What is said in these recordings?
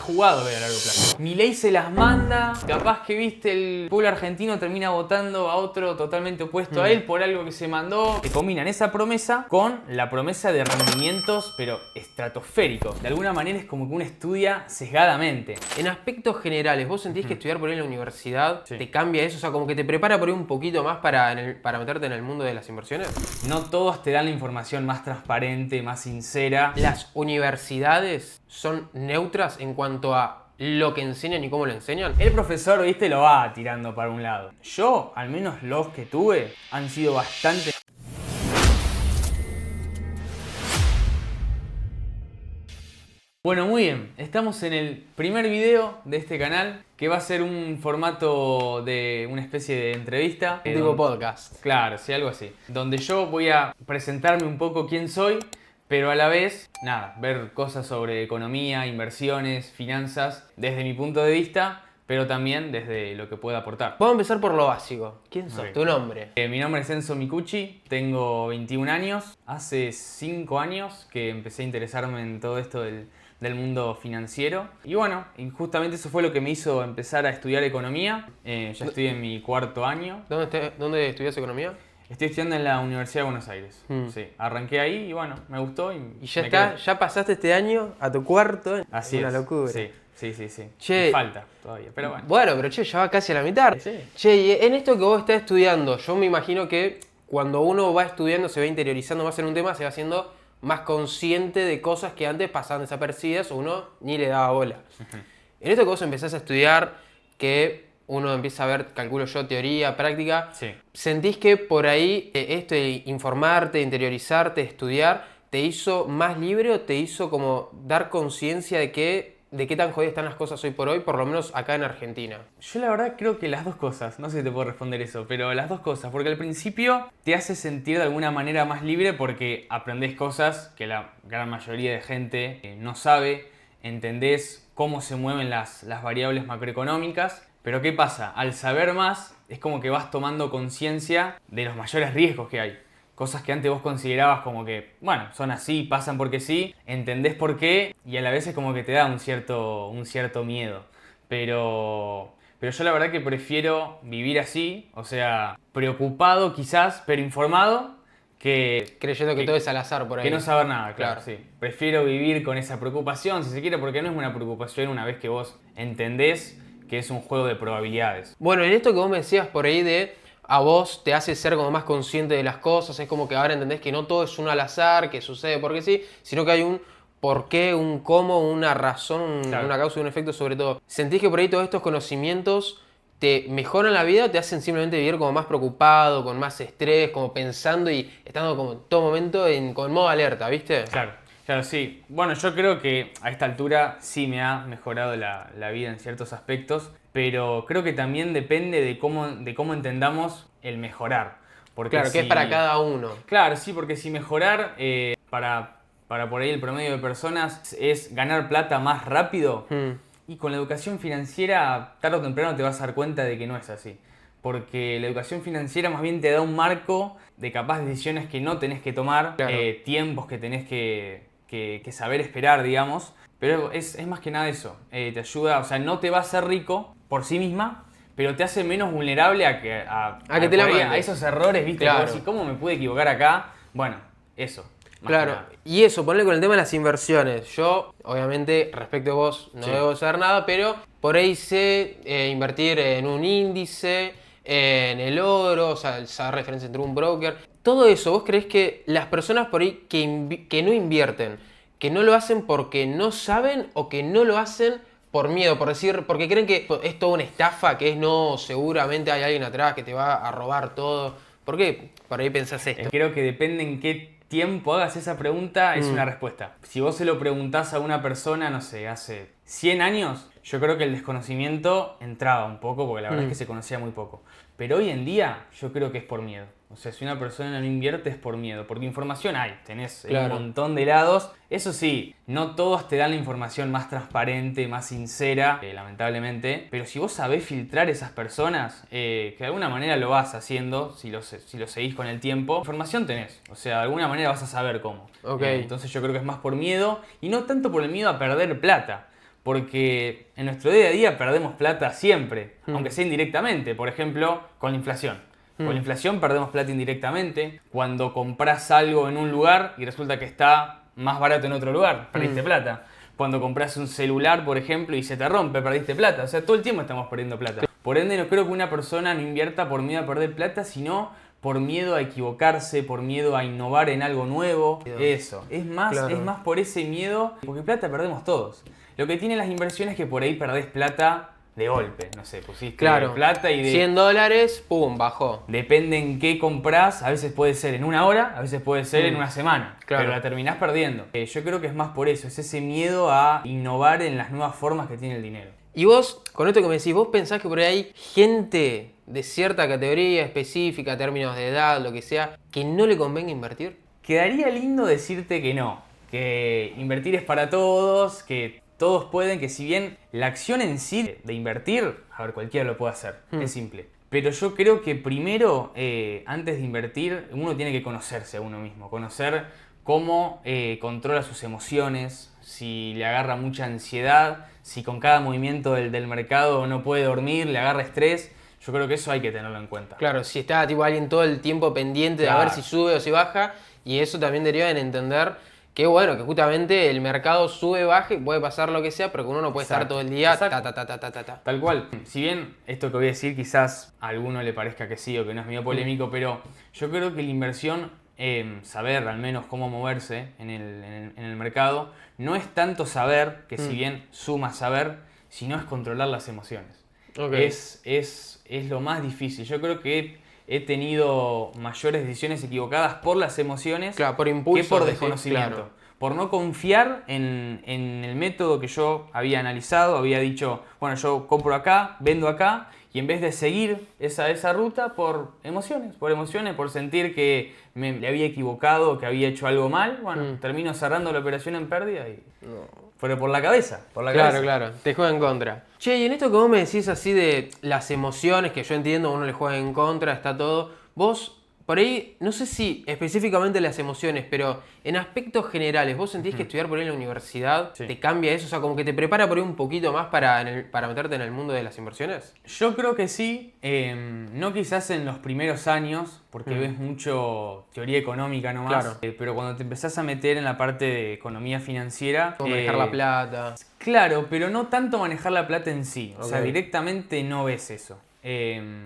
jugado ver a largo plazo. Milei se las manda, capaz que viste el pueblo argentino termina votando a otro totalmente opuesto a él por algo que se mandó. Que combinan esa promesa con la promesa de rendimientos, pero estratosféricos. De alguna manera es como que uno estudia sesgadamente. En aspectos generales, ¿vos sentís que estudiar por ahí en la universidad te cambia eso? O sea, como que te prepara por ahí un poquito más para meterte en el mundo de las inversiones. No todos te dan la información más transparente, más sincera. ¿Las universidades son neutras en cuanto a lo que enseñan y cómo lo enseñan? El profesor, viste, lo va tirando para un lado. Yo, al menos los que tuve, han sido bastante... Bueno, muy bien. Estamos en el primer video de este canal, que va a ser un formato de una especie de entrevista. Tipo podcast. Claro, sí, algo así. Donde yo voy a presentarme un poco quién soy, pero a la vez, nada, ver cosas sobre economía, inversiones, finanzas, desde mi punto de vista, pero también desde lo que pueda aportar. Vamos a empezar por lo básico. ¿Quién sos? Ok. ¿Tu nombre? Mi nombre es Enzo Micucci, tengo 21 años. Hace 5 años que empecé a interesarme en todo esto del mundo financiero. Y bueno, y justamente eso fue lo que me hizo empezar a estudiar economía. Ya estoy en mi 4.º año. ¿Dónde estudias economía? Estoy estudiando en la Universidad de Buenos Aires. Sí, arranqué ahí y bueno, me gustó. Y ya está, ya pasaste este año a tu cuarto. Así es. Una es. locura. Sí. Che, me falta todavía, pero bueno. Bueno, pero che, ya va casi a la mitad. Sí. Che, y en esto que vos estás estudiando, yo me imagino que cuando uno va estudiando, se va interiorizando más en un tema, se va haciendo más consciente de cosas que antes pasaban desapercibidas o uno ni le daba bola. En esto que vos empezás a estudiar, que uno empieza a ver, calculo yo, teoría, práctica, Sí. ¿sentís que por ahí esto de informarte, interiorizarte, estudiar, te hizo más libre o te hizo como dar conciencia de qué tan jodidas están las cosas hoy por hoy, por lo menos acá en Argentina? Yo la verdad creo que las dos cosas, no sé si te puedo responder eso, pero las dos cosas, porque al principio te hace sentir de alguna manera más libre porque aprendés cosas que la gran mayoría de gente no sabe, entendés cómo se mueven las variables macroeconómicas, pero ¿qué pasa? Al saber más es como que vas tomando conciencia de los mayores riesgos que hay. Cosas que antes vos considerabas como que, bueno, son así, pasan porque sí, entendés por qué y a la vez es como que te da un cierto miedo. Pero yo la verdad que prefiero vivir así, o sea, preocupado quizás, pero informado, Creyendo que todo es al azar por ahí. que no saber nada, claro, Claro. sí. Prefiero vivir con esa preocupación, si se quiere, porque no es una preocupación una vez que vos entendés que es un juego de probabilidades. Bueno, en esto que vos me decías por ahí de a vos te hace ser como más consciente de las cosas, es como que ahora entendés que no todo es un al azar, que sucede porque sí, sino que hay un porqué, un cómo, una razón, Claro. una causa y un efecto sobre todo. ¿Sentís que por ahí todos estos conocimientos te mejoran la vida o te hacen simplemente vivir como más preocupado, con más estrés, como pensando y estando como en todo momento con modo alerta, ¿viste? Claro, sí. Bueno, yo creo que a esta altura sí me ha mejorado la vida en ciertos aspectos, pero creo que también depende de cómo entendamos el mejorar. Porque Claro, que es para cada uno. Claro, sí, porque si mejorar para por ahí el promedio de personas es ganar plata más rápido, y con la educación financiera tarde o temprano te vas a dar cuenta de que no es así. Porque la educación financiera más bien te da un marco de capaz decisiones que no tenés que tomar, Claro. tiempos que tenés que saber esperar, digamos. Pero es más que nada eso. Te ayuda, o sea, no te va a hacer rico por sí misma, pero te hace menos vulnerable a que te la por ahí, mande. a esos errores, ¿viste? Claro. Como decir, ¿cómo me pude equivocar acá? Bueno, eso. más que Claro, nada. y eso, ponle con el tema de las inversiones. Yo, obviamente, respecto a vos, no Sí. debo saber nada, pero por ahí sé invertir en un índice, en el oro, o sea, saber referencia entre un broker. Todo eso, ¿vos creés que las personas por ahí que no invierten, que no lo hacen porque no saben o que no lo hacen por miedo, por decir, porque creen que es toda una estafa, que es no, seguramente hay alguien atrás que te va a robar todo? ¿Por qué por ahí pensás esto? Creo que depende en qué tiempo hagas esa pregunta, es una respuesta. Si vos se lo preguntás a una persona, no sé, hace 100 años, yo creo que el desconocimiento entraba un poco, porque la verdad es que se conocía muy poco. Pero hoy en día, yo creo que es por miedo. O sea, si una persona no invierte es por miedo, porque información hay, tenés Claro. un montón de lados. Eso sí, no todos te dan la información más transparente, más sincera, lamentablemente. Pero si vos sabés filtrar esas personas, que de alguna manera lo vas haciendo, si lo seguís con el tiempo, información tenés. O sea, de alguna manera vas a saber cómo. Ok. Entonces yo creo que es más por miedo, y no tanto por el miedo a perder plata. porque en nuestro día a día perdemos plata siempre, aunque sea indirectamente. Por ejemplo, con la inflación. Con la inflación perdemos plata indirectamente. Cuando compras algo en un lugar y resulta que está más barato en otro lugar, perdiste plata. Cuando compras un celular, por ejemplo, y se te rompe, perdiste plata. O sea, todo el tiempo estamos perdiendo plata. Por ende, no creo que una persona no invierta por miedo a perder plata, sino por miedo a equivocarse, por miedo a innovar en algo nuevo. Eso. Es más por ese miedo, porque plata perdemos todos. Lo que tienen las inversiones es que por ahí perdés plata de golpe. No sé, pusiste plata y de $100, pum, bajó. Depende en qué comprás, a veces puede ser en una hora, a veces puede ser en una semana, pero la terminás perdiendo. Yo creo que es más por eso, es ese miedo a innovar en las nuevas formas que tiene el dinero. Y vos, con esto que me decís, ¿vos pensás que por ahí hay gente de cierta categoría específica, términos de edad, lo que sea, que no le convenga invertir? Quedaría lindo decirte que no, que invertir es para todos, que todos pueden, que si bien la acción en sí de invertir, a ver, cualquiera lo puede hacer, es simple. Pero yo creo que primero, antes de invertir, uno tiene que conocerse a uno mismo, conocer cómo controla sus emociones, si le agarra mucha ansiedad, si con cada movimiento del mercado no puede dormir, le agarra estrés. Yo creo que eso hay que tenerlo en cuenta. Claro, si está tipo alguien todo el tiempo pendiente de a ver si sube o si baja, y eso también deriva en entender que bueno, que justamente el mercado sube, baja, puede pasar lo que sea, pero que uno no puede estar todo el día Tal cual. Si bien esto que voy a decir quizás a alguno le parezca que sí o que no es medio polémico, pero yo creo que la inversión, saber al menos cómo moverse en el mercado, no es tanto saber, que si bien suma saber, sino es controlar las emociones. Es lo más difícil. Yo creo que he tenido mayores decisiones equivocadas por las emociones por impulso, que por desconocimiento. Por no confiar en el método que yo había analizado, había dicho, bueno, yo compro acá, vendo acá, y en vez de seguir esa ruta por emociones, por sentir que me había equivocado, que había hecho algo mal, bueno, termino cerrando la operación en pérdida y... Pero por la cabeza, Claro, te juega en contra. Che, y en esto que vos me decís así de las emociones, que yo entiendo, uno le juega en contra, está todo. Vos, por ahí, no sé si específicamente las emociones, pero en aspectos generales, ¿vos sentís que estudiar por ahí en la universidad te cambia eso? O sea, como que te prepara por ahí un poquito más para meterte en el mundo de las inversiones. Yo creo que sí, no quizás en los primeros años, porque ves mucho teoría económica nomás, pero cuando te empezás a meter en la parte de economía financiera... Como manejar la plata. Claro, pero no tanto manejar la plata en sí, o sea, directamente no ves eso.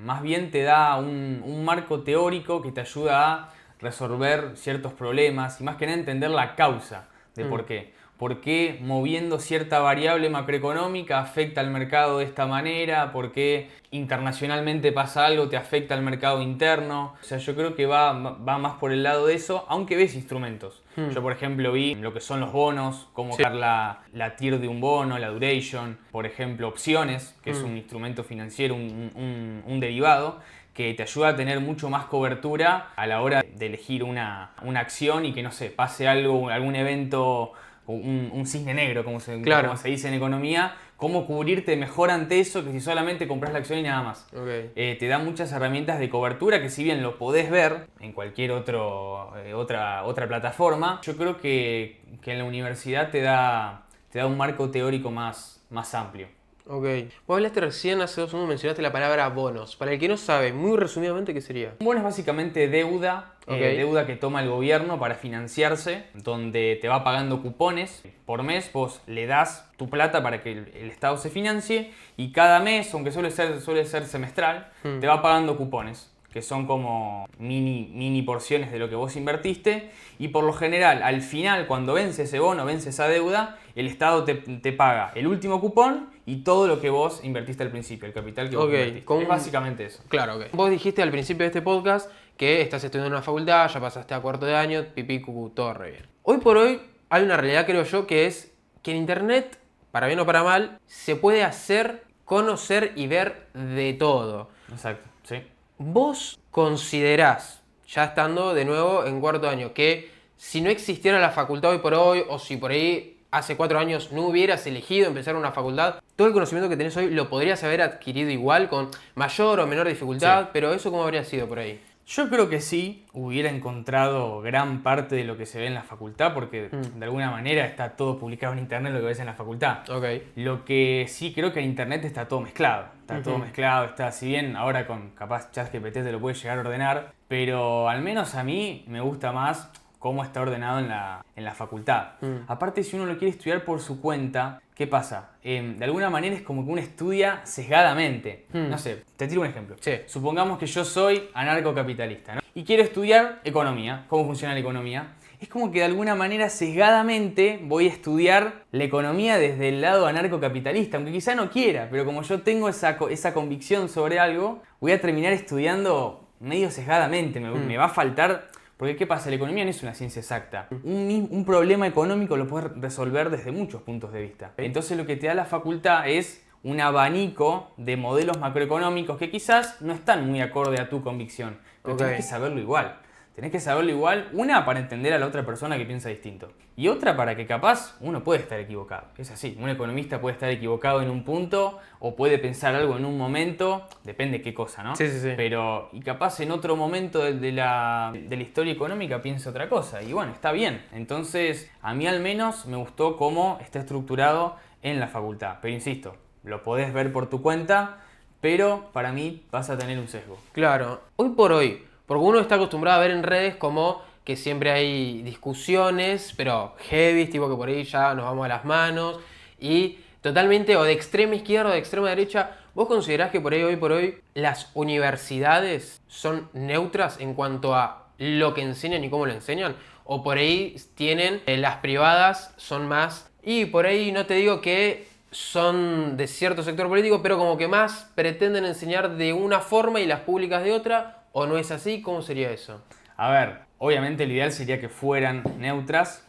Más bien te da un marco teórico que te ayuda a resolver ciertos problemas y más que nada entender la causa de por qué. ¿Por qué moviendo cierta variable macroeconómica afecta al mercado de esta manera? ¿Por qué internacionalmente pasa algo, te afecta al mercado interno? O sea, yo creo que va más por el lado de eso, aunque ves instrumentos. Yo, por ejemplo, vi lo que son los bonos, cómo sacar la TIR de un bono, la duration, por ejemplo, opciones, que es un instrumento financiero, un derivado, que te ayuda a tener mucho más cobertura a la hora de elegir una acción y que, no sé, pase algo, algún evento... Un cisne negro, como se dice en economía, cómo cubrirte mejor ante eso que si solamente compras la acción y nada más. Te da muchas herramientas de cobertura que si bien lo podés ver en cualquier otra plataforma, yo creo que en la universidad te da un marco teórico más amplio. Vos hablaste recién, hace 2 segundos mencionaste la palabra bonos. Para el que no sabe, muy resumidamente, ¿qué sería? Un bono es básicamente deuda, deuda que toma el gobierno para financiarse, donde te va pagando cupones. Por mes vos le das tu plata para que el Estado se financie y cada mes, aunque suele ser semestral, te va pagando cupones, que son como mini porciones de lo que vos invertiste, y por lo general, al final, cuando vence ese bono, vence esa deuda, el Estado te paga el último cupón y todo lo que vos invertiste al principio, el capital que vos invertiste. Es básicamente eso. Claro, Vos dijiste al principio de este podcast que estás estudiando en una facultad, ya pasaste a 4º de año, pipí, cucú, todo re bien. Hoy por hoy hay una realidad, creo yo, que es que en internet, para bien o para mal, se puede hacer, conocer y ver de todo. Exacto, sí. ¿Vos considerás, ya estando de nuevo en 4º año, que si no existiera la facultad hoy por hoy, o si por ahí hace 4 años no hubieras elegido empezar una facultad, todo el conocimiento que tenés hoy lo podrías haber adquirido igual, con mayor o menor dificultad, pero eso cómo habría sido por ahí? Yo creo que sí, hubiera encontrado gran parte de lo que se ve en la facultad, porque de alguna manera está todo publicado en internet lo que ves en la facultad. Ok. Lo que sí creo que en internet está todo mezclado. Está todo mezclado, está, si bien ahora con capaz ChatGPT te lo puede llegar a ordenar, pero al menos a mí me gusta más cómo está ordenado en la facultad. Aparte, si uno lo quiere estudiar por su cuenta, ¿qué pasa? De alguna manera es como que uno estudia sesgadamente. No sé, te tiro un ejemplo. Sí. Supongamos que yo soy anarcocapitalista, ¿no? Y quiero estudiar economía, cómo funciona la economía. Es como que de alguna manera sesgadamente voy a estudiar la economía desde el lado anarcocapitalista, aunque quizá no quiera, pero como yo tengo esa convicción sobre algo, voy a terminar estudiando medio sesgadamente, me va a faltar. Porque ¿qué pasa? La economía no es una ciencia exacta. Un problema económico lo puedes resolver desde muchos puntos de vista. Entonces lo que te da la facultad es un abanico de modelos macroeconómicos que quizás no están muy acorde a tu convicción. Pero tenés que saberlo igual. Tenés que saberlo igual, una para entender a la otra persona que piensa distinto. Y otra para que capaz uno puede estar equivocado. Es así, un economista puede estar equivocado en un punto o puede pensar algo en un momento, depende qué cosa, ¿no? Sí, sí, sí. Pero, y capaz en otro momento de la historia económica piensa otra cosa. Y bueno, está bien. Entonces, a mí al menos me gustó cómo está estructurado en la facultad. Pero insisto, lo podés ver por tu cuenta, pero para mí vas a tener un sesgo. Claro, hoy por hoy, porque uno está acostumbrado a ver en redes como que siempre hay discusiones, pero heavy, tipo que por ahí ya nos vamos a las manos, y totalmente o de extrema izquierda o de extrema derecha. ¿Vos considerás que por ahí, hoy por hoy, las universidades son neutras en cuanto a lo que enseñan y cómo lo enseñan? ¿O por ahí tienen, las privadas son más, y por ahí no te digo que son de cierto sector político, pero como que más pretenden enseñar de una forma y las públicas de otra? ¿O no es así? ¿Cómo sería eso? A ver, obviamente el ideal sería que fueran neutras,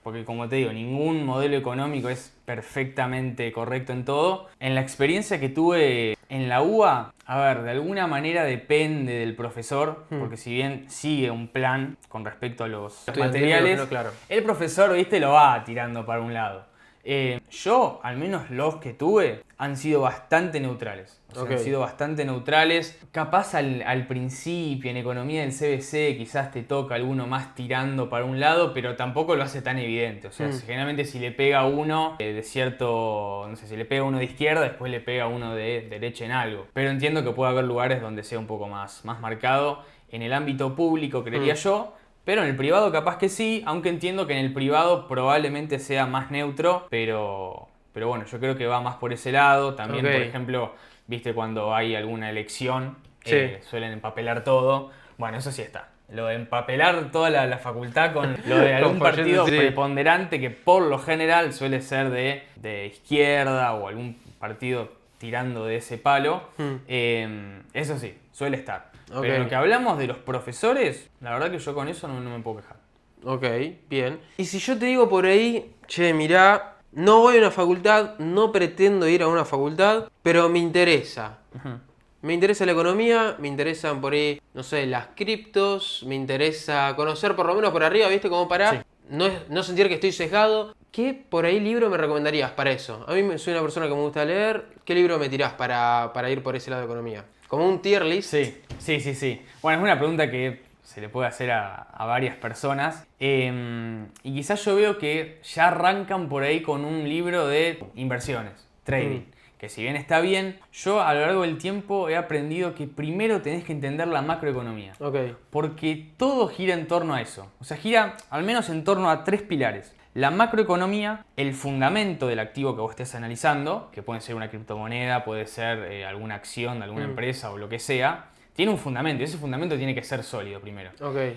porque como te digo, ningún modelo económico es perfectamente correcto en todo. En la experiencia que tuve en la UBA, a ver, de alguna manera depende del profesor, porque si bien sigue un plan con respecto a los materiales, claro. el profesor, viste, lo va tirando para un lado. Yo, al menos los que tuve, han sido bastante neutrales. O sea, han sido bastante neutrales. Capaz al principio, en economía del CBC, quizás te toca alguno más tirando para un lado, pero tampoco lo hace tan evidente. O sea, generalmente si le pega uno de cierto, no sé, si le pega uno de izquierda, después le pega uno de derecha en algo. Pero entiendo que puede haber lugares donde sea un poco más marcado. En el ámbito público, creería yo. Pero en el privado capaz que sí, aunque entiendo que en el privado probablemente sea más neutro, pero bueno, yo creo que va más por ese lado. También, por ejemplo, viste cuando hay alguna elección, suelen empapelar todo. Bueno, eso sí está. Lo de empapelar toda la facultad con lo de algún partido preponderante que por lo general suele ser de izquierda o algún partido tirando de ese palo, eso sí, suele estar. Pero en lo que hablamos de los profesores, la verdad que yo con eso no me puedo quejar. Ok, bien. Y si yo te digo por ahí, che, mirá, no voy a una facultad, no pretendo ir a una facultad, pero me interesa. Me interesa la economía, me interesan por ahí, no sé, las criptos, me interesa conocer por lo menos por arriba, ¿viste? Como para no sentir que estoy sesgado. ¿Qué por ahí libro me recomendarías para eso? A mí soy una persona que me gusta leer. ¿Qué libro me tirás para ir por ese lado de economía? Como un tier list. Sí. Bueno, es una pregunta que se le puede hacer a varias personas. Y quizás yo veo que ya arrancan por ahí con un libro de inversiones, trading. Que si bien está bien, yo a lo largo del tiempo he aprendido que primero tenés que entender la macroeconomía. Porque todo gira en torno a eso. O sea, gira al menos en torno a 3 pilares. La macroeconomía, el fundamento del activo que vos estés analizando, que puede ser una criptomoneda, puede ser alguna acción de alguna empresa o lo que sea, tiene un fundamento y ese fundamento tiene que ser sólido primero.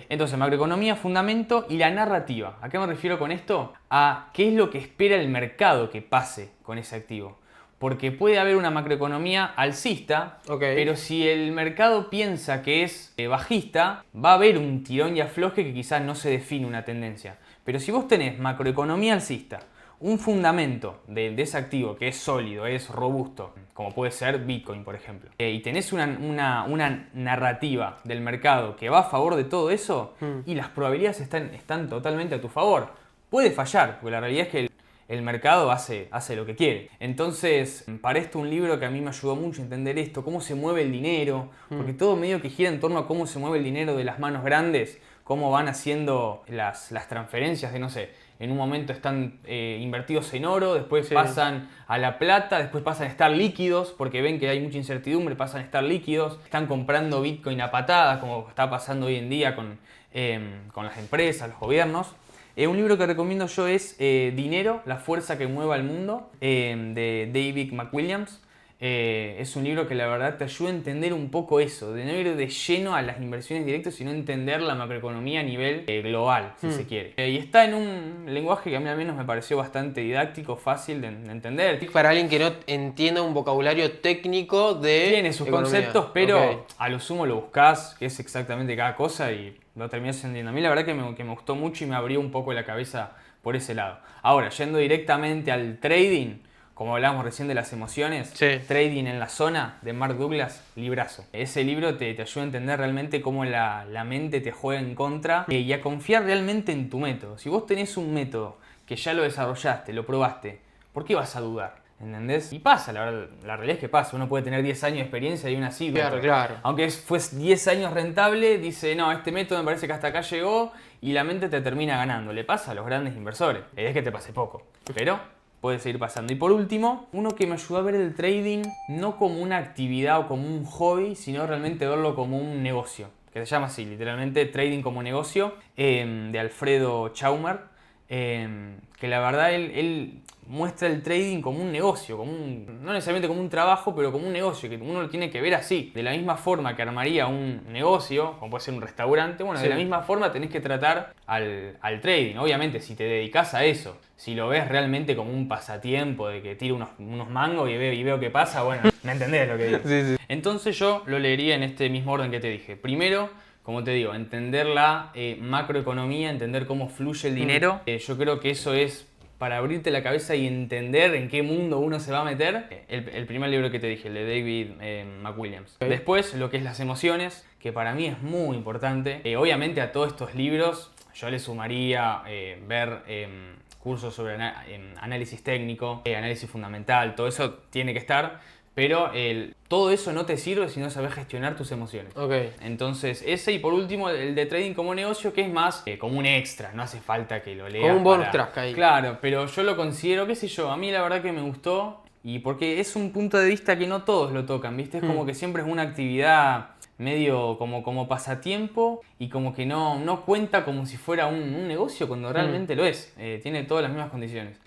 Entonces, macroeconomía, fundamento y la narrativa. ¿A qué me refiero con esto? A qué es lo que espera el mercado que pase con ese activo. Porque puede haber una macroeconomía alcista, pero si el mercado piensa que es bajista, va a haber un tirón y afloje que quizás no se define una tendencia. Pero si vos tenés macroeconomía alcista, un fundamento de ese activo que es sólido, es robusto, como puede ser Bitcoin, por ejemplo, y tenés una narrativa del mercado que va a favor de todo eso, y las probabilidades están totalmente a tu favor. Puede fallar, porque la realidad es que el mercado hace lo que quiere. Entonces, para esto un libro que a mí me ayudó mucho a entender esto, cómo se mueve el dinero, porque todo medio que gira en torno a cómo se mueve el dinero de las manos grandes, cómo van haciendo las transferencias de, no sé, en un momento están invertidos en oro, después pasan a la plata, después pasan a estar líquidos, porque ven que hay mucha incertidumbre, pasan a estar líquidos, están comprando Bitcoin a patadas, como está pasando hoy en día con las empresas, los gobiernos. Un libro que recomiendo yo es Dinero, la fuerza que mueve al mundo, de David McWilliams. Es un libro que la verdad te ayuda a entender un poco eso, de no ir de lleno a las inversiones directas, sino entender la macroeconomía a nivel global, si se quiere. Y está en un lenguaje que a mí al menos me pareció bastante didáctico, fácil de entender. Para alguien que no entienda un vocabulario técnico de Tiene sus economía. conceptos, pero a lo sumo lo buscás, que es exactamente cada cosa y lo terminás entendiendo. A mí la verdad que me gustó mucho y me abrió un poco la cabeza por ese lado. Ahora, yendo directamente al trading, como hablábamos recién de las emociones, Trading en la Zona, de Mark Douglas, librazo. Ese libro te ayuda a entender realmente cómo la mente te juega en contra y a confiar realmente en tu método. Si vos tenés un método que ya lo desarrollaste, lo probaste, ¿por qué vas a dudar? ¿Entendés? Y pasa, la realidad es que pasa. Uno puede tener 10 años de experiencia y aún así, claro. aunque fue 10 años rentable, dice, no, este método me parece que hasta acá llegó y la mente te termina ganando. Le pasa a los grandes inversores. La idea es que te pase poco, pero puede seguir pasando. Y por último, uno que me ayudó a ver el trading no como una actividad o como un hobby, sino realmente verlo como un negocio, que se llama así, literalmente Trading como Negocio, de Alfredo Chaumer, que la verdad él muestra el trading como un negocio, no necesariamente como un trabajo, pero como un negocio, que uno lo tiene que ver así. De la misma forma que armaría un negocio, como puede ser un restaurante, bueno, de la misma forma tenés que tratar al trading. Obviamente, si te dedicas a eso, si lo ves realmente como un pasatiempo, de que tiro unos mangos y veo qué pasa, bueno, ¿me entendés lo que digo? Sí. Entonces yo lo leería en este mismo orden que te dije. Primero, como te digo, entender la macroeconomía, entender cómo fluye el dinero. Yo creo que eso es para abrirte la cabeza y entender en qué mundo uno se va a meter. El primer libro que te dije, el de David McWilliams. Después, lo que es las emociones, que para mí es muy importante. Obviamente a todos estos libros yo le sumaría ver cursos sobre análisis técnico, análisis fundamental, todo eso tiene que estar. Pero todo eso no te sirve si no sabes gestionar tus emociones. Entonces ese, y por último el de Trading como Negocio, que es más como un extra, no hace falta que lo leas. Como un bonus track ahí. Claro, pero yo lo considero, qué sé yo, a mí la verdad que me gustó, y porque es un punto de vista que no todos lo tocan, ¿viste? Es como que siempre es una actividad medio como pasatiempo y como que no cuenta como si fuera un negocio cuando realmente lo es. Tiene todas las mismas condiciones.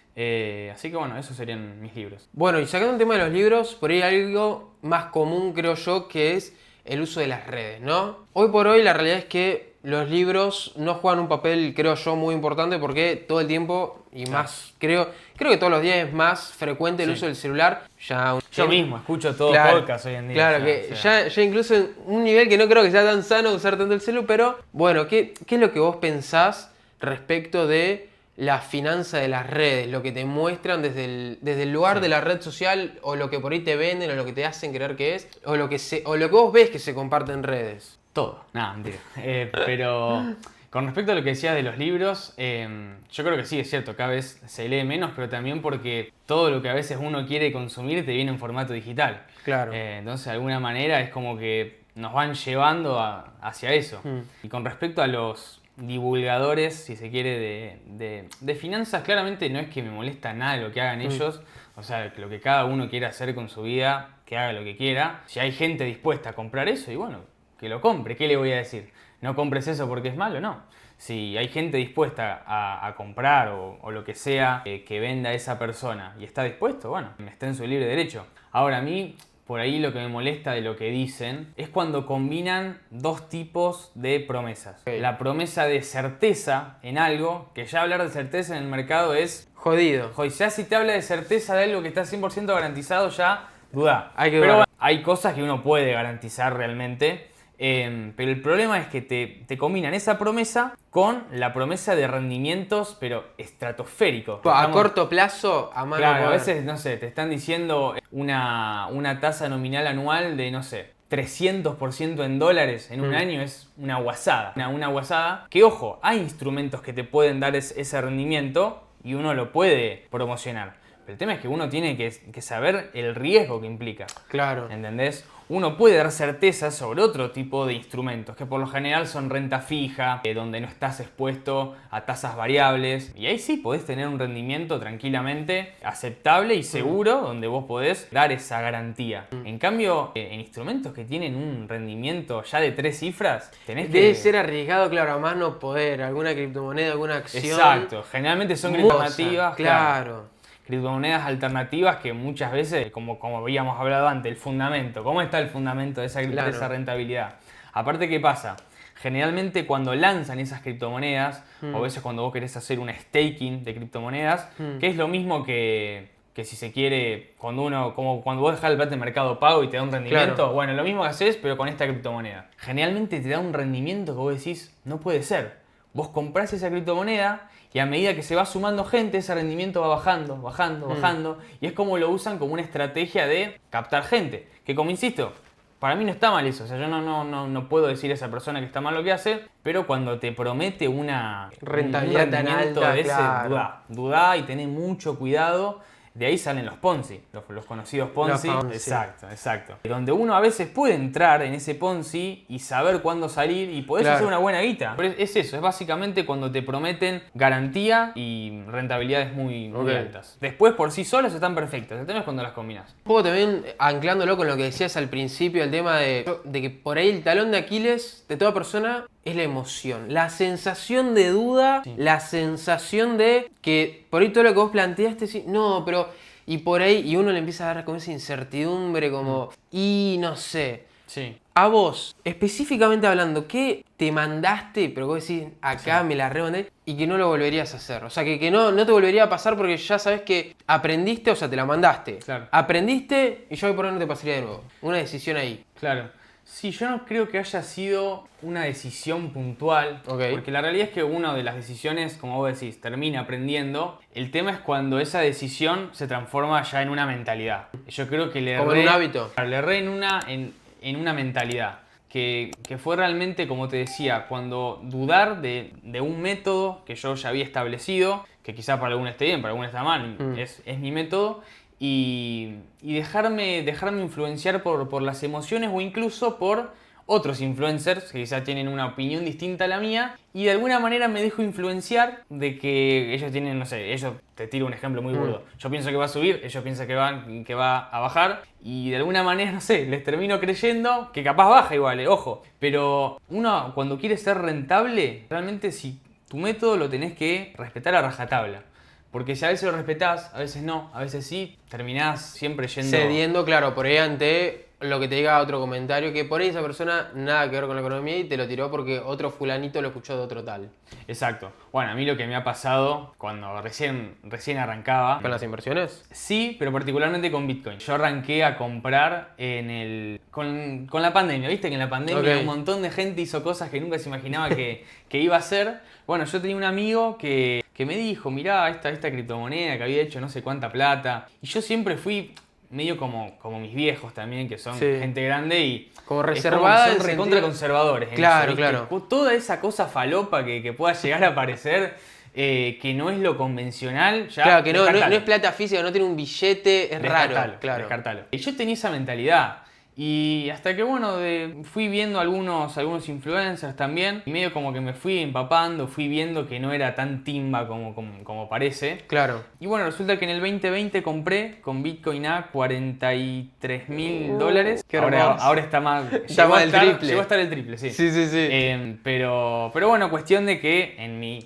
Así que bueno, esos serían mis libros. Bueno, y sacando el tema de los libros, por ahí hay algo más común, creo yo, que es el uso de las redes, ¿no? Hoy por hoy la realidad es que los libros no juegan un papel, creo yo, muy importante, porque todo el tiempo, y más, creo que todos los días es más frecuente el uso del celular. Yo mismo escucho todo podcast hoy en día. Claro, ya incluso en un nivel que no creo que sea tan sano usar tanto el celular, pero bueno, ¿qué es lo que vos pensás respecto de la finanza de las redes, lo que te muestran desde el lugar de la red social, o lo que por ahí te venden, o lo que te hacen creer que es, o lo que vos ves que se comparte en redes? Todo. Nada, mentira. Pero con respecto a lo que decías de los libros, yo creo que sí, es cierto, cada vez se lee menos, pero también porque todo lo que a veces uno quiere consumir te viene en formato digital. Claro. Entonces, de alguna manera es como que nos van llevando hacia eso. Y con respecto a los divulgadores, si se quiere, de finanzas, claramente no es que me molesta nada lo que hagan ellos. O sea, lo que cada uno quiera hacer con su vida, que haga lo que quiera. Si hay gente dispuesta a comprar eso, y bueno, que lo compre. ¿Qué le voy a decir? ¿No compres eso porque es malo? No. Si hay gente dispuesta a comprar o lo que sea que venda esa persona y está dispuesto, bueno, está en su libre derecho. Ahora, a mí, por ahí lo que me molesta de lo que dicen es cuando combinan dos tipos de promesas. La promesa de certeza en algo, que ya hablar de certeza en el mercado es jodido. Ya si te habla de certeza de algo que está 100% garantizado, ya duda. Pero bueno, hay cosas que uno puede garantizar realmente. Pero el problema es que te combinan esa promesa con la promesa de rendimientos, pero estratosféricos. A corto plazo, a mano. Claro, a veces, no sé, te están diciendo una tasa nominal anual de, no sé, 300% en dólares en un año. Es una guasada. Una guasada. Que, ojo, hay instrumentos que te pueden dar ese rendimiento. y uno lo puede promocionar. Pero el tema es que uno tiene que saber el riesgo que implica. Claro. ¿Entendés? Uno puede dar certeza sobre otro tipo de instrumentos, que por lo general son renta fija, donde no estás expuesto a tasas variables. Y ahí sí podés tener un rendimiento tranquilamente aceptable y seguro, donde vos podés dar esa garantía. En cambio, en instrumentos que tienen un rendimiento ya de 3 cifras, tenés que... Debe ser arriesgado, claro, a más no poder. Alguna criptomoneda, alguna acción. Exacto, generalmente son alternativas. Claro. Criptomonedas alternativas que muchas veces, como habíamos hablado antes, el fundamento. ¿Cómo está el fundamento de esa rentabilidad? Aparte, ¿qué pasa? Generalmente cuando lanzan esas criptomonedas, o a veces cuando vos querés hacer un staking de criptomonedas, que es lo mismo que si se quiere, cuando vos dejás el plata en Mercado Pago y te da un rendimiento, Claro. bueno, lo mismo que haces, pero con esta criptomoneda. Generalmente te da un rendimiento que vos decís, no puede ser. Vos comprás esa criptomoneda y a medida que se va sumando gente, ese rendimiento va bajando, bajando. Y es como lo usan como una estrategia de captar gente. Que como insisto, para mí no está mal eso. O sea, yo no puedo decir a esa persona que está mal lo que hace, pero cuando te promete una rentabilidad un tan rendimiento alta, de ese, claro. dudá y tené mucho cuidado. De ahí salen los Ponzi, los conocidos Ponzi. Los Ponzi. Exacto. Donde uno a veces puede entrar en ese Ponzi y saber cuándo salir y podés hacer una buena guita. Pero es eso, es básicamente cuando te prometen garantía y rentabilidades muy altas. Después por sí solas están perfectas, el tema es cuando las combinas. Un poco también anclándolo con lo que decías al principio, el tema de que por ahí el talón de Aquiles de toda persona es la emoción, la sensación de duda, la sensación de que por ahí todo lo que vos planteaste, sí, no, pero y por ahí, y uno le empieza a dar como esa incertidumbre, como, y no sé. Sí. A vos, específicamente hablando, ¿qué te mandaste, pero vos decís, acá me la remandé, y que no lo volverías a hacer? O sea, que no te volvería a pasar porque ya sabes que aprendiste, o sea, te la mandaste. Claro. Aprendiste y yo hoy por hoy no te pasaría de nuevo. Una decisión ahí. Claro. Sí, yo no creo que haya sido una decisión puntual, porque la realidad es que una de las decisiones, como vos decís, termina aprendiendo. El tema es cuando esa decisión se transforma ya en una mentalidad. Yo creo que le erré... Como en un hábito. Le erré en una mentalidad. Que fue realmente, como te decía, cuando dudar de un método que yo ya había establecido, que quizás para alguno esté bien, para alguno está mal, es mi método, y dejarme influenciar por las emociones o incluso por otros influencers que quizás tienen una opinión distinta a la mía y de alguna manera me dejo influenciar de que ellos tienen, no sé, te tiro un ejemplo muy burdo. Yo pienso que va a subir, ellos piensan que va a bajar y de alguna manera, no sé, les termino creyendo que capaz baja igual, ojo. Pero uno cuando quiere ser rentable, realmente si tu método lo tenés que respetar a rajatabla. Porque si a veces lo respetás, a veces no, a veces sí, terminás siempre yendo... Cediendo, claro, por ahí ante lo que te diga otro comentario, que por ahí esa persona nada que ver con la economía y te lo tiró porque otro fulanito lo escuchó de otro tal. Exacto. Bueno, a mí lo que me ha pasado cuando recién arrancaba... ¿Con las inversiones? Sí, pero particularmente con Bitcoin. Yo arranqué a comprar con la pandemia. ¿Viste que en la pandemia un montón de gente hizo cosas que nunca se imaginaba que iba a hacer? Bueno, yo tenía un amigo que me dijo, mirá, esta criptomoneda que había hecho no sé cuánta plata. Y yo siempre fui medio como mis viejos también, que son gente grande y... Como reservada. Son recontra conservadores. Claro, eso, claro. Toda esa cosa falopa que pueda llegar a aparecer, que no es lo convencional, ya... Claro, que no es plata física, no tiene un billete, es raro. Claro. Descartalo. Y yo tenía esa mentalidad. Y hasta que, bueno, fui viendo algunos influencers también, y medio como que me fui empapando, fui viendo que no era tan timba como parece. Claro. Y bueno, resulta que en el 2020 compré con Bitcoin a $43.000. Qué hermoso. Ahora está más... Llegó al triple. Llegó a estar el triple, sí. Sí. Pero bueno, cuestión de que en mi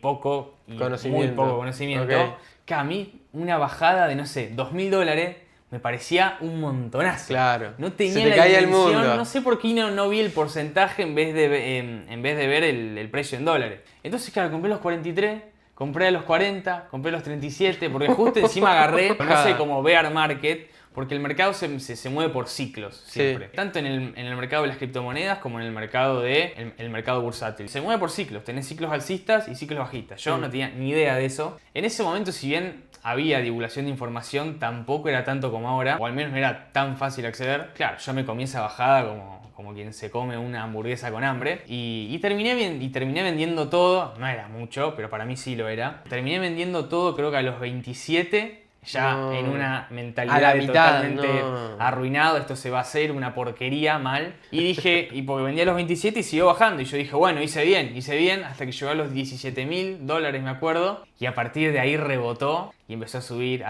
poco y muy poco conocimiento, que a mí una bajada de, no sé, $2.000 me parecía un montonazo. Claro. No tenía se te la caía el dimensión, mundo. no sé por qué no vi el porcentaje en vez de ver el precio en dólares. Entonces, claro, compré los 43, compré a los 40, compré los 37, porque justo encima agarré, no sé, como bear market, porque el mercado se mueve por ciclos siempre. Sí. Tanto en el mercado de las criptomonedas como en el mercado el mercado bursátil. Se mueve por ciclos, tenés ciclos alcistas y ciclos bajistas. Yo no tenía ni idea de eso. En ese momento, si bien había divulgación de información, tampoco era tanto como ahora, o al menos no era tan fácil acceder. Claro, yo me comí esa bajada como como quien se come una hamburguesa con hambre. Y terminé vendiendo todo, no era mucho, pero para mí sí lo era. Terminé vendiendo todo creo que a los 27. Ya No. en una A mentalidad la de mitad, totalmente no. arruinado, esto se va a hacer una porquería mal. Y dije, y porque vendía a los 27 y siguió bajando. Y yo dije, bueno, hice bien, hasta que llegó a los $17.000, me acuerdo. Y a partir de ahí rebotó y empezó a subir.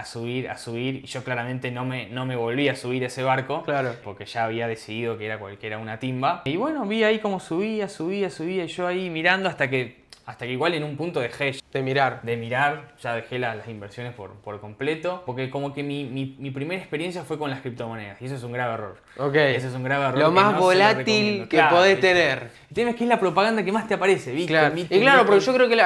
Y yo claramente no me volví a subir ese barco. Claro. Porque ya había decidido que era una timba. Y bueno, vi ahí cómo subía. Y yo ahí mirando hasta que igual en un punto dejé De mirar. de mirar, ya dejé las inversiones por completo, porque como que mi primera experiencia fue con las criptomonedas, y eso es un grave error. Ok. Eso es un grave error. Lo que más no se volátil recomiendo. que Claro, podés ¿viste? tener. El tema es que es la propaganda que más te aparece, ¿viste? Claro. Y claro, porque yo creo que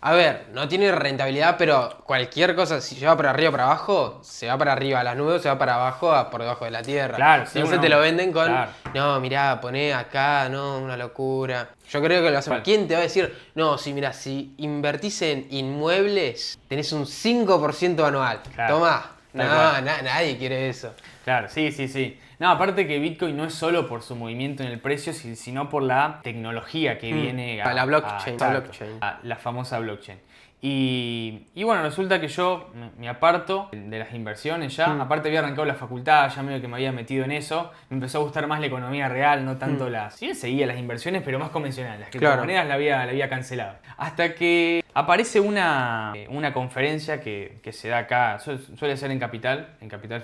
a ver, no tiene rentabilidad, pero cualquier cosa, si se va para arriba o para abajo, se va para arriba a las nubes, se va para abajo por debajo de la tierra. Claro, sí, Entonces bueno, te lo venden con, claro. no, mirá, poné acá, no, una locura. Yo creo que lo hacen. Vale. ¿Quién te va a decir, no, sí, mirá, si invertís en inmuebles, tenés un 5% anual? Claro. Tomá. No, Tal cual. nadie quiere eso. Claro, sí. No, aparte que Bitcoin no es solo por su movimiento en el precio, sino por la tecnología que viene La blockchain, la exacto, blockchain. la famosa blockchain. Y bueno, resulta que yo me aparto de las inversiones ya. Aparte había arrancado la facultad, ya medio que me había metido en eso. Me empezó a gustar más la economía real, no tanto las... Sí, seguía las inversiones, pero más convencionales. Las criptomonedas la había cancelado. Hasta que aparece una conferencia que se da acá, suele ser en Capital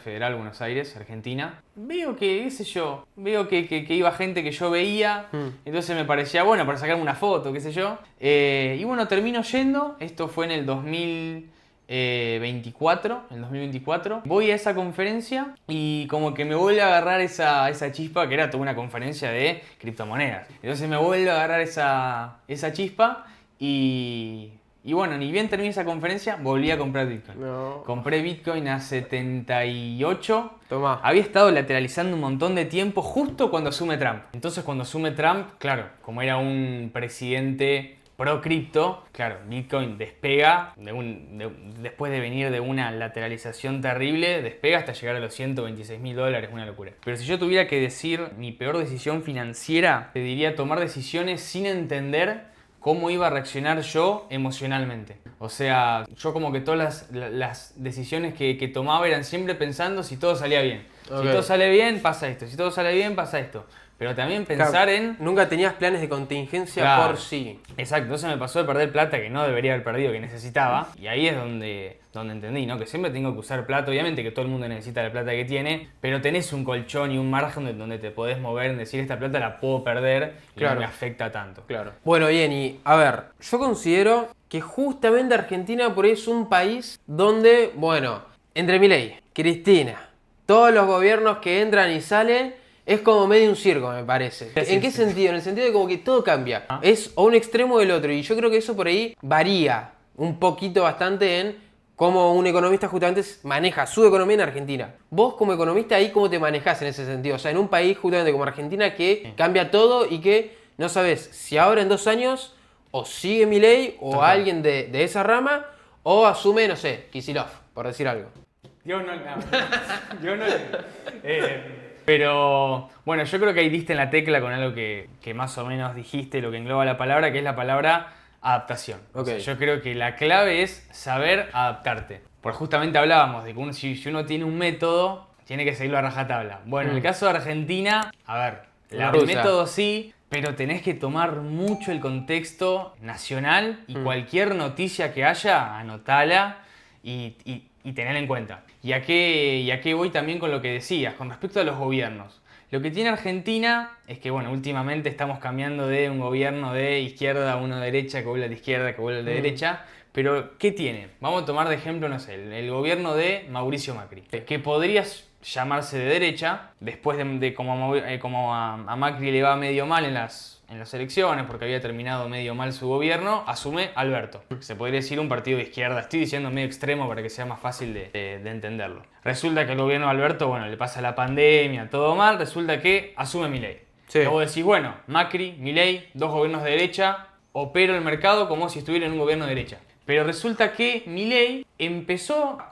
Federal, Buenos Aires, Argentina. Veo que, qué sé yo, que iba gente que yo veía, entonces me parecía bueno para sacarme una foto, qué sé yo. Y bueno, termino yendo, esto fue en el 2024. Voy a esa conferencia y como que me vuelve a agarrar esa chispa, que era toda una conferencia de criptomonedas. Entonces me vuelve a agarrar esa chispa y bueno, ni bien terminé esa conferencia, volví a comprar Bitcoin. No. Compré Bitcoin a 78. Tomá. Había estado lateralizando un montón de tiempo justo cuando asume Trump. Entonces cuando asume Trump, claro, como era un presidente pro cripto, claro, Bitcoin despega, después de venir de una lateralización terrible, despega hasta llegar a los $126.000, una locura. Pero si yo tuviera que decir mi peor decisión financiera, te diría tomar decisiones sin entender cómo iba a reaccionar yo emocionalmente. O sea, yo como que todas las decisiones que tomaba eran siempre pensando si todo salía bien. Ok. Si todo sale bien, pasa esto. Si todo sale bien, pasa esto. Pero también pensar Claro, en... Nunca tenías planes de contingencia Claro. por sí. Exacto, entonces me pasó de perder plata que no debería haber perdido, que necesitaba. Y ahí es donde entendí, ¿no? Que siempre tengo que usar plata. Obviamente que todo el mundo necesita la plata que tiene, pero tenés un colchón y un margen donde te podés mover en decir esta plata la puedo perder y Claro. no me afecta tanto. Claro. Bueno, Jenny, a ver, yo considero que justamente Argentina por ahí es un país donde, bueno, entre Milei, Cristina, todos los gobiernos que entran y salen, es como medio un circo, me parece. Sí, ¿En qué sí. sentido? En el sentido de como que todo cambia. Ah. Es o un extremo o el otro. Y yo creo que eso por ahí varía un poquito bastante en cómo un economista justamente maneja su economía en Argentina. Vos como economista ahí, ¿cómo te manejás en ese sentido? O sea, en un país justamente como Argentina que cambia todo y que no sabes si ahora en 2 años o sigue Milei o Total. alguien de esa rama o asume, no sé, Kicillof, por decir algo. Yo no. Pero bueno, yo creo que ahí diste en la tecla con algo que más o menos dijiste, lo que engloba la palabra, que es la palabra adaptación. O sea, Ok. yo creo que la clave es saber adaptarte. Porque justamente hablábamos de que si uno tiene un método, tiene que seguirlo a rajatabla. Bueno, en el caso de Argentina, a ver, Una el rusa. método sí, pero tenés que tomar mucho el contexto nacional y cualquier noticia que haya, anotala y tenerla en cuenta. ¿Y a qué voy también con lo que decías, con respecto a los gobiernos? Lo que tiene Argentina es que, bueno, últimamente estamos cambiando de un gobierno de izquierda a uno de derecha, que vuelve al de izquierda, que vuelve al de derecha. Pero, ¿qué tiene? Vamos a tomar de ejemplo, no sé, el gobierno de Mauricio Macri, que podría llamarse de derecha, después de como a Macri le va medio mal en las elecciones, porque había terminado medio mal su gobierno, asume Alberto. Se podría decir un partido de izquierda. Estoy diciendo medio extremo para que sea más fácil de entenderlo. Resulta que el gobierno de Alberto, bueno, le pasa la pandemia, todo mal, resulta que asume Milei. Sí. Y vos decís, bueno, Macri, Milei, 2 gobiernos de derecha, opero el mercado como si estuviera en un gobierno de derecha. Pero resulta que Milei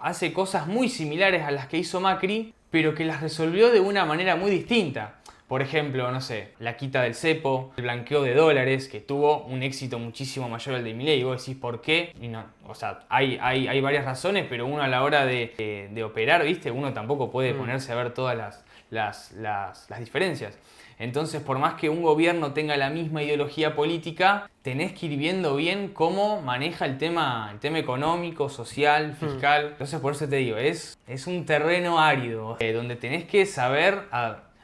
hace cosas muy similares a las que hizo Macri, pero que las resolvió de una manera muy distinta. Por ejemplo, no sé, la quita del cepo, el blanqueo de dólares, que tuvo un éxito muchísimo mayor al de Milei. Y vos decís, ¿por qué? Y no, o sea, hay varias razones, pero uno a la hora de operar, ¿viste? Uno tampoco puede ponerse a ver todas las diferencias. Entonces, por más que un gobierno tenga la misma ideología política, tenés que ir viendo bien cómo maneja el tema económico, social, fiscal. Entonces, por eso te digo, es un terreno árido, donde tenés que saber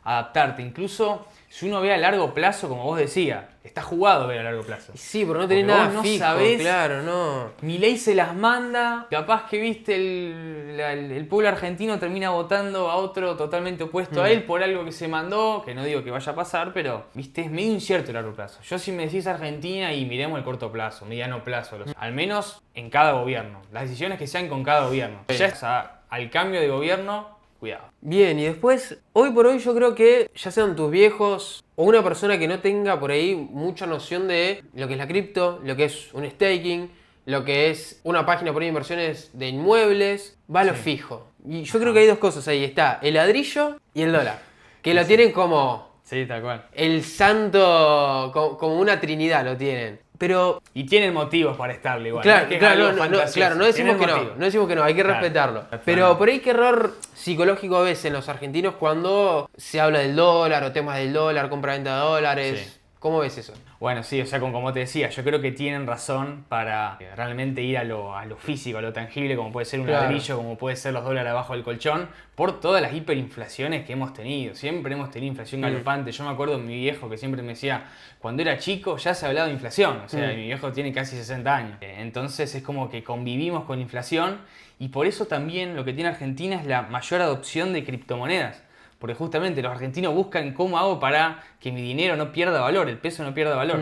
adaptarte. Incluso si uno ve a largo plazo, como vos decías, está jugado ver a largo plazo. Sí, pero no tenés Porque nada vos no fijo, sabés, claro, no. Milei se las manda, capaz que viste el pueblo argentino termina votando a otro totalmente opuesto a él por algo que se mandó, que no digo que vaya a pasar, pero viste, es medio incierto el largo plazo. Yo si me decís Argentina y miremos el corto plazo, mediano plazo, al menos en cada gobierno, las decisiones que sean con cada gobierno. Ya es al cambio de gobierno, cuidado. Bien, y después, hoy por hoy yo creo que ya sean tus viejos o una persona que no tenga por ahí mucha noción de lo que es la cripto, lo que es un staking, lo que es una página por ahí de inversiones de inmuebles, va a lo fijo. Y yo creo que hay dos cosas ahí, está el ladrillo y el dólar, que lo tienen como Sí, tal cual. el santo, como una trinidad lo tienen. Pero Y tienen motivos para estarle igual. claro, no es que es claro, algo no fantasioso, decimos tienen que no, motivos. no decimos que no, hay que Claro, respetarlo. totalmente. Pero por ahí qué error psicológico a veces en los argentinos cuando se habla del dólar o temas del dólar, compra-venta de dólares. Sí. ¿Cómo ves eso? Bueno, sí, o sea, como te decía, yo creo que tienen razón para realmente ir a lo físico, a lo tangible, como puede ser un Claro. ladrillo, como puede ser los dólares abajo del colchón, por todas las hiperinflaciones que hemos tenido. Siempre hemos tenido inflación galopante. Yo me acuerdo de mi viejo que siempre me decía, cuando era chico ya se hablaba de inflación. O sea, mi viejo tiene casi 60 años. Entonces es como que convivimos con inflación y por eso también lo que tiene Argentina es la mayor adopción de criptomonedas. Porque justamente los argentinos buscan cómo hago para que mi dinero no pierda valor, el peso no pierda valor.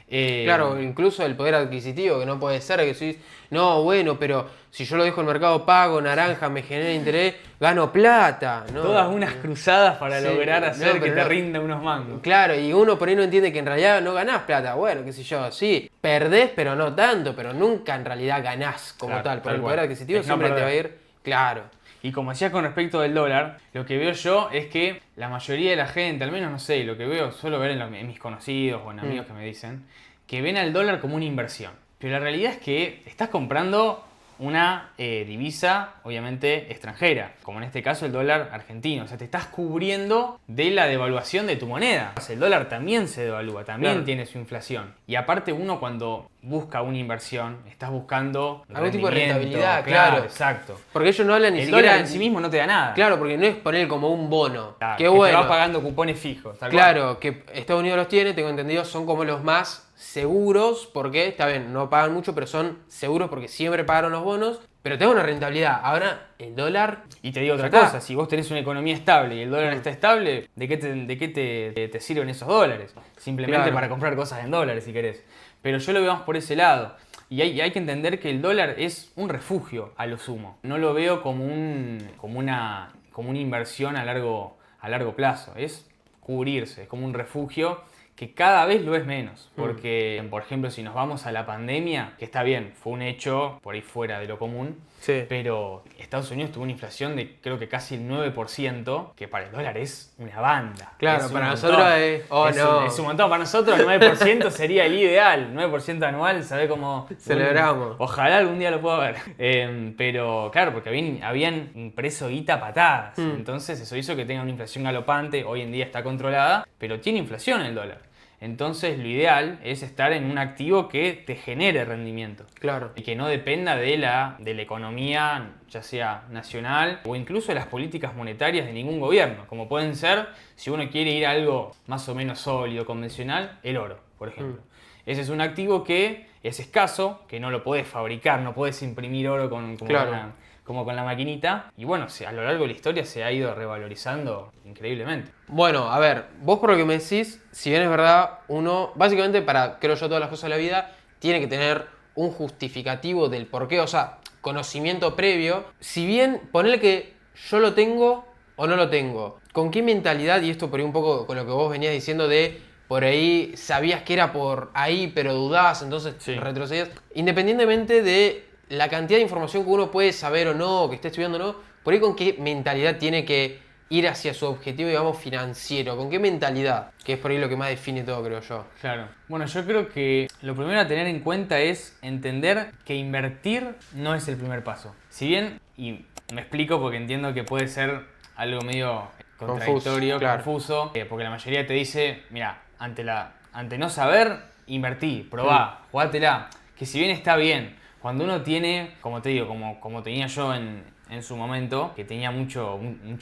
Claro, incluso el poder adquisitivo, que no puede ser que si no, bueno, pero si yo lo dejo en mercado pago, naranja, me genera interés, gano plata, ¿no? Todas unas cruzadas para Sí, lograr hacer no, que pero te no. rinda unos mangos. Claro, y uno por ahí no entiende que en realidad no ganás plata. Bueno, qué sé yo, sí, perdés, pero no tanto, pero nunca en realidad ganás como Claro, tal. Por tal el cual. poder adquisitivo Es no siempre te va a perder. ir, claro. Y como decía con respecto del dólar, lo que veo yo es que la mayoría de la gente, al menos no sé, lo que veo, suelo ver en mis conocidos o en amigos que me dicen, que ven al dólar como una inversión. Pero la realidad es que estás comprando una divisa, obviamente, extranjera, como en este caso el dólar argentino. O sea, te estás cubriendo de la devaluación de tu moneda. El dólar también se devalúa, también Claro. tiene su inflación. Y aparte uno cuando busca una inversión, estás buscando Algún tipo de rendimiento, rentabilidad, claro. Exacto. Porque ellos no hablan ni El siquiera. dólar en sí mismo no te da nada. Claro, porque no es poner como un bono. Claro, Qué que bueno. te va pagando cupones fijos. Tal Claro, que Estados Unidos los tiene, tengo entendido, son como los más seguros, porque, está bien, no pagan mucho, pero son seguros porque siempre pagaron los bonos, pero te da una rentabilidad. Ahora, el dólar. Y te digo otra Ya está. cosa, si vos tenés una economía estable y el dólar está estable, ¿de qué te sirven esos dólares? Simplemente Claro. para comprar cosas en dólares si querés. Pero yo lo veo más por ese lado. Y hay que entender que el dólar es un refugio a lo sumo. No lo veo como una inversión a largo plazo. Es cubrirse, es como un refugio que cada vez lo es menos. Porque, por ejemplo, si nos vamos a la pandemia, que está bien, fue un hecho por ahí fuera de lo común, Sí. pero Estados Unidos tuvo una inflación de creo que casi el 9%, que para el dólar es una banda. Claro, Es un para montón. nosotros es. Oh, no. Es un montón. Para nosotros el 9% sería el ideal. 9% anual, ¿sabés cómo? Celebramos. Ojalá algún día lo pueda ver. Pero claro, porque habían impreso guita a patadas. Entonces eso hizo que tenga una inflación galopante. Hoy en día está controlada, pero tiene inflación el dólar. Entonces lo ideal es estar en un activo que te genere rendimiento. Claro. Y que no dependa de la economía, ya sea nacional o incluso de las políticas monetarias de ningún gobierno. Como pueden ser, si uno quiere ir a algo más o menos sólido, convencional, el oro, por ejemplo. Ese es un activo que es escaso, que no lo podés fabricar, no podés imprimir oro como con la maquinita. Y bueno, a lo largo de la historia se ha ido revalorizando increíblemente. Bueno, a ver, vos por lo que me decís, si bien es verdad, uno, básicamente para, creo yo, todas las cosas de la vida, tiene que tener un justificativo del porqué, o sea, conocimiento previo. Si bien, ponele que yo lo tengo o no lo tengo, ¿con qué mentalidad, y esto por ahí un poco con lo que vos venías diciendo de por ahí sabías que era por ahí, pero dudabas, entonces Sí. retrocedías? Independientemente de la cantidad de información que uno puede saber o no, o que esté estudiando o no, por ahí con qué mentalidad tiene que ir hacia su objetivo, digamos, financiero? ¿Con qué mentalidad? Que es por ahí lo que más define todo, creo yo. Claro. Bueno, yo creo que lo primero a tener en cuenta es entender que invertir no es el primer paso. Si bien, y me explico porque entiendo que puede ser algo medio contradictorio, confuso, porque la mayoría te dice, mira, ante no saber, invertí, probá, jugátela. Que si bien está bien, cuando uno tiene, como te digo, como tenía yo en su momento, que tenía mucho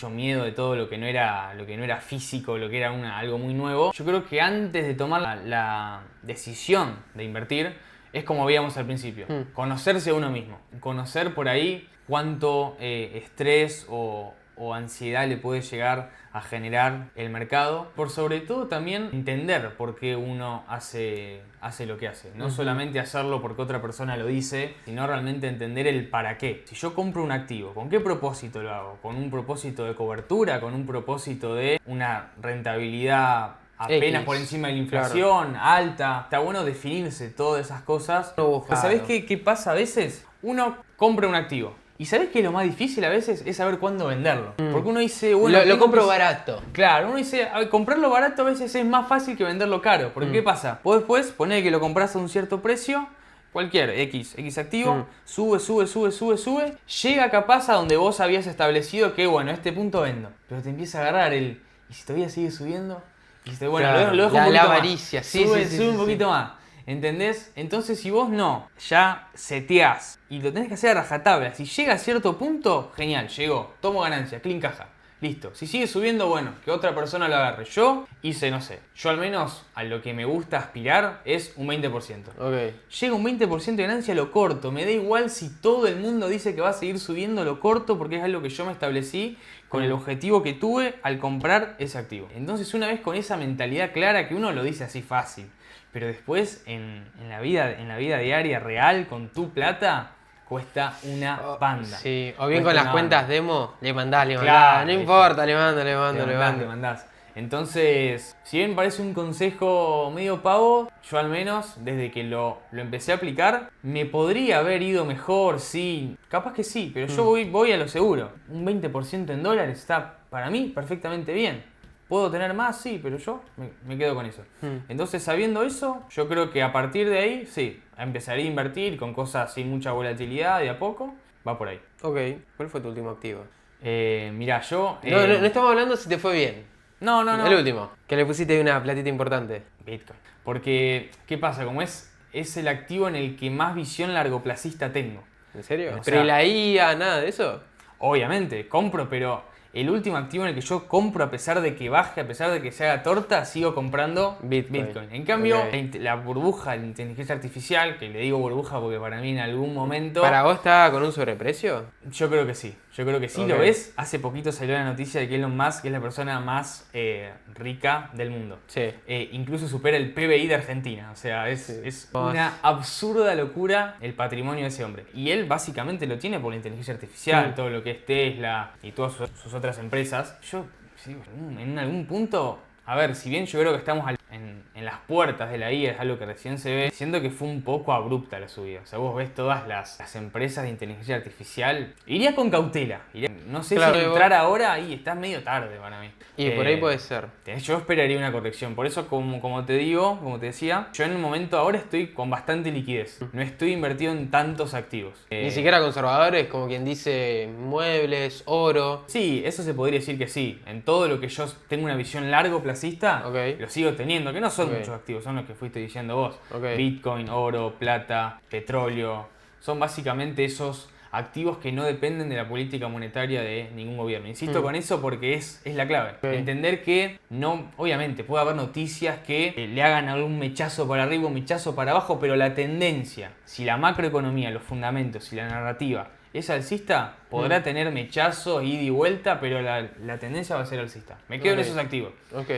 miedo de todo lo que no era físico, lo que era algo muy nuevo, yo creo que antes de tomar la decisión de invertir, es como veíamos al principio, conocerse a uno mismo, conocer por ahí cuánto estrés o ansiedad le puede llegar a generar el mercado. Por sobre todo también entender por qué uno hace lo que hace. No solamente hacerlo porque otra persona lo dice, sino realmente entender el para qué. Si yo compro un activo, ¿con qué propósito lo hago? ¿Con un propósito de cobertura? ¿Con un propósito de una rentabilidad apenas por encima de la inflación, alta? Está bueno definirse todas esas cosas. ¿Sabés qué pasa a veces? Uno compra un activo. ¿Y sabés qué es lo más difícil a veces? Es saber cuándo venderlo. Porque uno dice, bueno... Lo compro barato. Claro, uno dice, comprarlo barato a veces es más fácil que venderlo caro. Porque ¿qué pasa? Vos después ponés que lo compras a un cierto precio, cualquier X activo, sube. Llega capaz a donde vos habías establecido que, bueno, a este punto vendo. Pero te empieza a agarrar ¿y si todavía sigue subiendo? Y dice, bueno, claro, lo dejo un poquito la más. avaricia, Sube un poquito más. ¿Entendés? Entonces si vos ya seteás y lo tenés que hacer a rajatabla, si llega a cierto punto, genial, llegó, tomo ganancia, clean caja, listo. Si sigue subiendo, bueno, que otra persona lo agarre. Yo hice, no sé, yo al menos a lo que me gusta aspirar es un 20%. Okay. Llega un 20% de ganancia, lo corto. Me da igual si todo el mundo dice que va a seguir subiendo, lo corto porque es algo que yo me establecí con el objetivo que tuve al comprar ese activo. Entonces una vez con esa mentalidad clara, que uno lo dice así fácil, pero después en la vida diaria real, con tu plata, cuesta una banda. Sí, o bien cuesta con las cuentas demo, le mandás, claro, no importa, le mandás. Entonces, si bien parece un consejo medio pavo, yo al menos, desde que lo empecé a aplicar, me podría haber ido mejor, sí, capaz que sí, pero yo voy a lo seguro. Un 20% en dólares está para mí perfectamente bien. ¿Puedo tener más? Sí, pero yo me quedo con eso. Entonces, sabiendo eso, yo creo que a partir de ahí, sí, empezaré a invertir con cosas sin mucha volatilidad, de a poco, va por ahí. Ok, ¿cuál fue tu último activo? Mirá, yo... No estamos hablando si te fue bien. No. El último, que le pusiste una platita importante. Bitcoin. Porque, ¿qué pasa? Como es el activo en el que más visión largoplacista tengo. ¿En serio? O ¿Pero sea, y la IA, nada de eso? Obviamente, compro, pero el último activo en el que yo compro, a pesar de que baje, a pesar de que se haga torta, sigo comprando Bitcoin. En cambio, la burbuja de la inteligencia artificial, que le digo burbuja porque para mí en algún momento... ¿Para vos está con un sobreprecio? Yo creo que sí. ¿Lo ves? Hace poquito salió la noticia de que Elon Musk es la persona más rica del mundo. Sí. Incluso supera el PBI de Argentina. O sea, es una absurda locura el patrimonio de ese hombre. Y él básicamente lo tiene por la inteligencia artificial, todo lo que es Tesla y todas sus otras empresas. Yo, en algún punto, a ver, si bien yo creo que estamos en las puertas de la IA, es algo que recién se ve, siento que fue un poco abrupta la subida. O sea, vos ves todas las empresas de inteligencia artificial. Iría con cautela. No sé si entrar ahora y estás medio tarde para mí. Y por ahí puede ser. Yo esperaría una corrección. Por eso, como te decía, yo en un momento ahora estoy con bastante liquidez. No estoy invertido en tantos activos. Ni siquiera conservadores, como quien dice, muebles, oro. Sí, eso se podría decir que sí. En todo lo que yo tengo una visión largoplacista, lo sigo teniendo, que no son muchos activos, son los que fuiste diciendo vos. Bitcoin, oro, plata, petróleo. Son básicamente esos activos que no dependen de la política monetaria de ningún gobierno. Insisto con eso porque es la clave. Entender que obviamente puede haber noticias que le hagan algún mechazo para arriba, un mechazo para abajo, pero la tendencia, si la macroeconomía, los fundamentos, si la narrativa es alcista, podrá tener mechazos, ida y vuelta, pero la tendencia va a ser alcista. Me quedo en esos activos.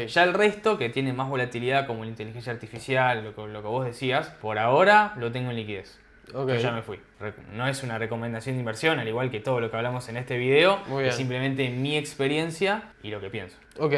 Ya el resto, que tiene más volatilidad, como la inteligencia artificial, lo que vos decías, por ahora lo tengo en liquidez. Yo ya me fui. No es una recomendación de inversión, al igual que todo lo que hablamos en este video. Es simplemente mi experiencia y lo que pienso. Ok.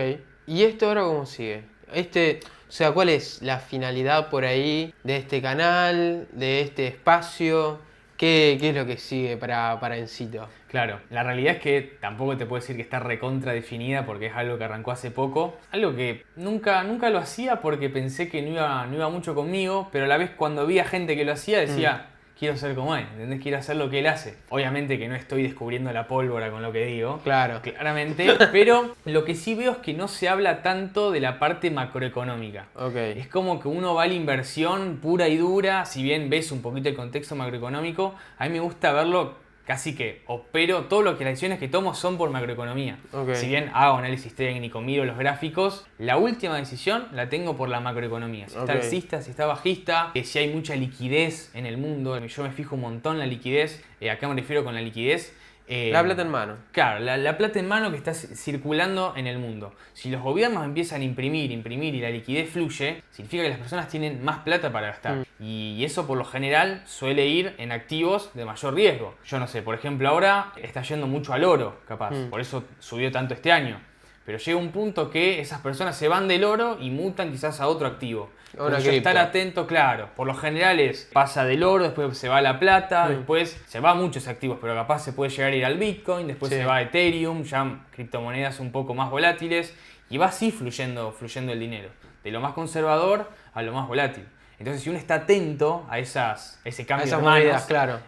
¿Y esto ahora cómo sigue? O sea, ¿cuál es la finalidad por ahí de este canal, de este espacio? ¿Qué es lo que sigue para Encito? Claro, la realidad es que tampoco te puedo decir que está recontra definida porque es algo que arrancó hace poco. Algo que nunca lo hacía porque pensé que no iba mucho conmigo, pero a la vez cuando vi a gente que lo hacía decía, quiero ser como él, ¿entendés? Quiero hacer lo que él hace. Obviamente que no estoy descubriendo la pólvora con lo que digo. Claro. Claramente, pero lo que sí veo es que no se habla tanto de la parte macroeconómica. Ok. Es como que uno va a la inversión pura y dura, si bien ves un poquito el contexto macroeconómico, a mí me gusta verlo casi que opero, todo lo que las decisiones que tomo son por macroeconomía. Ok. Si bien hago análisis técnico, miro los gráficos, la última decisión la tengo por la macroeconomía. Si está Ok. alcista, si está bajista, si hay mucha liquidez en el mundo. Yo me fijo un montón en la liquidez. ¿A qué me refiero con la liquidez? La plata en mano. Claro, la plata en mano que está circulando en el mundo. Si los gobiernos empiezan a imprimir y la liquidez fluye, significa que las personas tienen más plata para gastar. Y eso por lo general suele ir en activos de mayor riesgo. Yo no sé, por ejemplo ahora está yendo mucho al oro, capaz. Por eso subió tanto este año. Pero llega un punto que esas personas se van del oro y mutan quizás a otro activo. Una Yo estar cripto. atento, claro. Por lo general pasa del oro, después se va a la plata, después se va a muchos activos, pero capaz se puede llegar a ir al Bitcoin, después Sí. se va a Ethereum, ya criptomonedas un poco más volátiles, y va así fluyendo el dinero. De lo más conservador a lo más volátil. Entonces, si uno está atento a ese cambio A esas de manos, monedas, claro.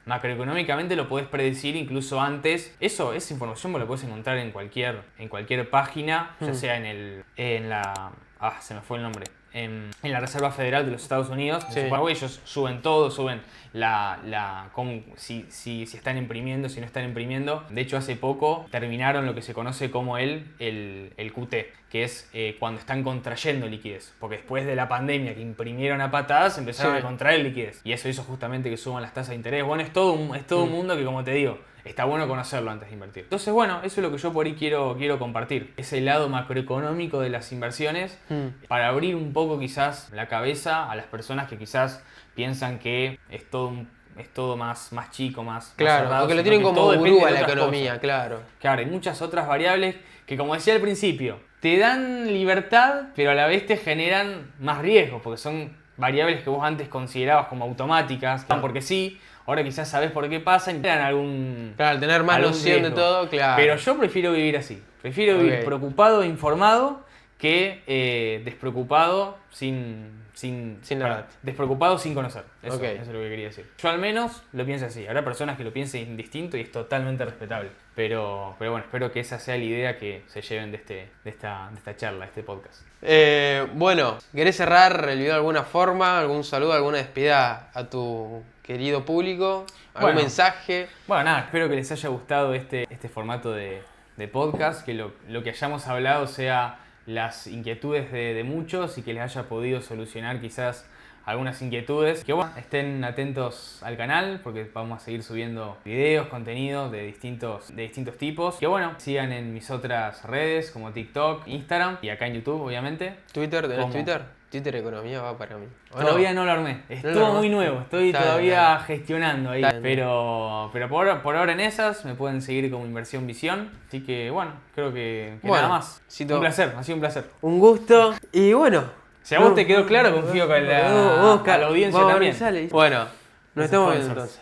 macroeconómicamente lo podés predecir incluso antes. Esa información vos la podés encontrar en cualquier página, ya sea se me fue el nombre. En la Reserva Federal de los Estados Unidos. Sí. Ellos suben todo, suben si están imprimiendo, si no están imprimiendo. De hecho, hace poco terminaron lo que se conoce como el QT, que es cuando están contrayendo liquidez. Porque después de la pandemia que imprimieron a patadas, empezaron Sí. a contraer liquidez. Y eso hizo justamente que suban las tasas de interés. Bueno, es todo un mundo que, como te digo, está bueno conocerlo antes de invertir. Entonces, bueno, eso es lo que yo por ahí quiero compartir. Ese lado macroeconómico de las inversiones para abrir un poco quizás la cabeza a las personas que quizás piensan que es todo más chico, más Claro, cerrado, porque lo sino tienen que como todo depende gurú a de la otras economía, cosas. claro. Claro, hay muchas otras variables que, como decía al principio, te dan libertad, pero a la vez te generan más riesgo, porque son variables que vos antes considerabas como automáticas, porque sí, ahora quizás sabés por qué pasan y te dan algún... Claro, tener más algún noción de riesgo. todo, claro. Pero yo prefiero vivir así. Prefiero vivir Ok. preocupado e informado que despreocupado sin nada. despreocupado sin conocer. Eso, Ok. eso es lo que quería decir. Yo al menos lo pienso así. Habrá personas que lo piensen distinto y es totalmente respetable. Pero bueno, espero que esa sea la idea que se lleven de esta charla, de este podcast. Bueno, ¿querés cerrar el video de alguna forma? ¿Algún saludo, alguna despedida a tu querido público? ¿Algún Bueno. mensaje? Bueno, nada, espero que les haya gustado este formato de podcast, que lo que hayamos hablado sea las inquietudes de muchos y que les haya podido solucionar quizás algunas inquietudes. Que bueno, estén atentos al canal porque vamos a seguir subiendo videos, contenido de distintos tipos. Que bueno, sigan en mis otras redes como TikTok, Instagram y acá en YouTube, obviamente. ¿Twitter? ¿Tenés ¿Cómo? Twitter? Twitter Economía va para mí. ¿O Todavía no lo armé, es ¿No lo todo armaste? muy nuevo, estoy Está bien, todavía está gestionando ahí, Está bien. pero por ahora en esas me pueden seguir como Inversión Visión, así que bueno, creo que Bueno, nada más. Cito. Un placer, ha sido un placer. Un gusto. Y bueno. Si a vos te quedó claro, confío que a la audiencia también. Bueno, nos estamos Eso fue viendo entonces. entonces.